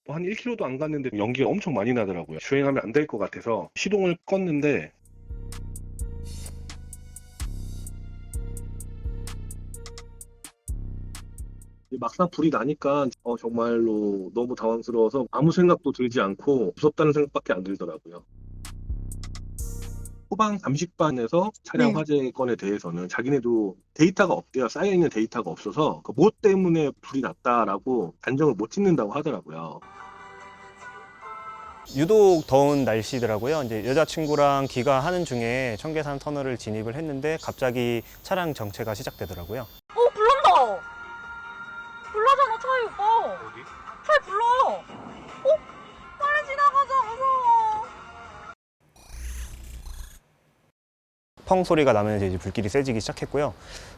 한 1km도 안 갔는데 연기가 엄청 많이 나더라고요. 주행하면 안 될 것 같아서 시동을 껐는데 막상 불이 나니까 정말로 너무 당황스러워서 아무 생각도 들지 않고 무섭다는 생각밖에 안 들더라고요. 소방 잠식반에서 차량 네. 화재 건에 대해서는 자기네도 데이터가 없대요. 쌓여있는 데이터가 없어서 뭐 때문에 불이 났다라고 단정을 못 짓는다고 하더라고요. 유독 더운 날씨더라고요. 이제 여자친구랑 귀가하는 중에 청계산 터널을 진입을 했는데 갑자기 차량 정체가 시작되더라고요. 불난다. 불나잖아, 차에 오빠. 어디? 차에 불러. 빨리 지나가자, 무서워. 펑 소리가 나면 이제 불길이 세지기 시작했고요.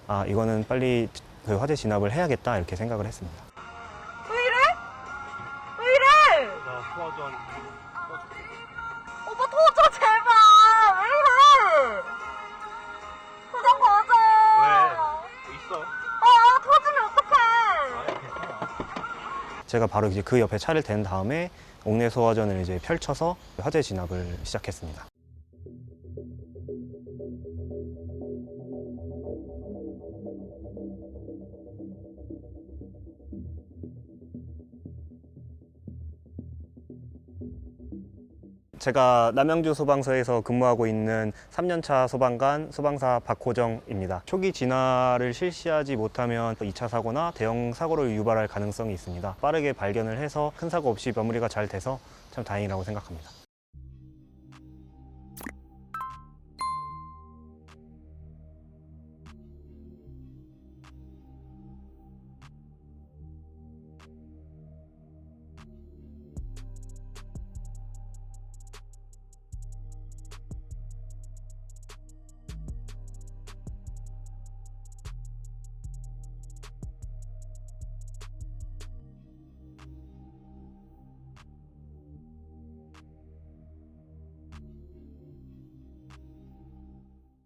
아, 이거는 빨리 그 화재 진압을 해야겠다 이렇게 생각을 했습니다. 왜 이래? 왜 이래? 나 소화전 오빠 터져, 제발. 왜 이래? 그냥 가자. 왜? 있어? 터지면 어떡해. 제가 바로 이제 그 옆에 차를 댄 다음에 옥내 소화전을 이제 펼쳐서 화재 진압을 시작했습니다. 제가 남양주 소방서에서 근무하고 있는 3년차 소방관 소방사 박호정입니다. 초기 진화를 실시하지 못하면 2차 사고나 대형 사고를 유발할 가능성이 있습니다. 빠르게 발견을 해서 큰 사고 없이 마무리가 잘 돼서 참 다행이라고 생각합니다.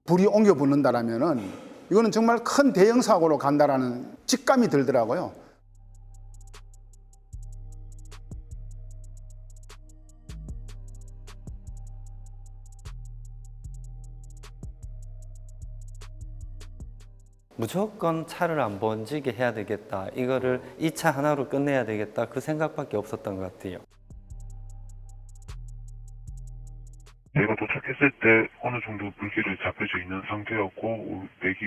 불이 옮겨 붙는다라면은 이거는 정말 큰 대형 사고로 간다라는 직감이 들더라고요. 무조건 차를 안 번지게 해야 되겠다. 이거를 이 차 하나로 끝내야 되겠다. 그 생각밖에 없었던 것 같아요. 저희가 도착했을 때 어느 정도 불길이 잡혀져 있는 상태였고 대기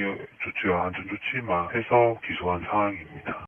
조치와 안전 조치만 해서 기소한 상황입니다.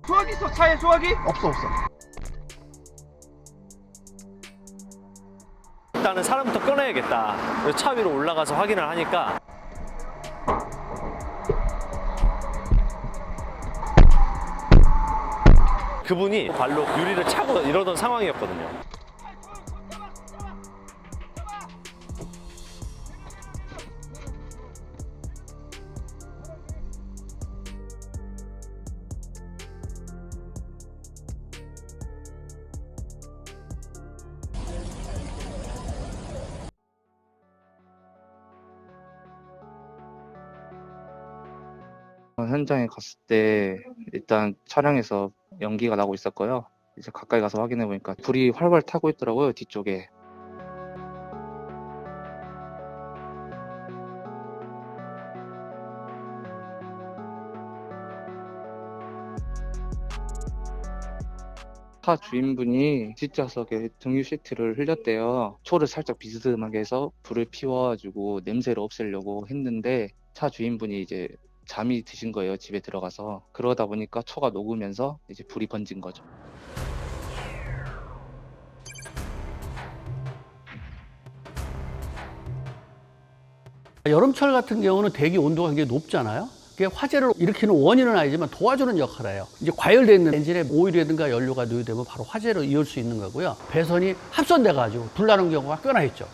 소화기 있어? 차에 소화기? 없어. 일단은 사람부터 꺼내야겠다. 차 위로 올라가서 확인을 하니까 그분이 발로 유리를 차고 이러던 상황이었거든요. 현장에 갔을 때 일단 차량에서 연기가 나고 있었고요. 이제 가까이 가서 확인해 보니까 불이 활활 타고 있더라고요, 뒤쪽에. 차 주인분이 뒷좌석에 등유 시트를 흘렸대요. 초를 살짝 비스듬하게 해서 불을 피워가지고 냄새를 없애려고 했는데 차 주인분이 이제 잠이 드신 거예요, 집에 들어가서. 그러다 보니까 초가 녹으면서 이제 불이 번진 거죠. 여름철 같은 경우는 대기 온도가 굉장히 높잖아요. 그게 화재를 일으키는 원인은 아니지만 도와주는 역할을 해요. 이제 과열되어 있는 엔진에 오일이라든가 연료가 누유되면 바로 화재로 이을 수 있는 거고요. 배선이 합선돼가지고 불나는 경우가 꽤나 있죠.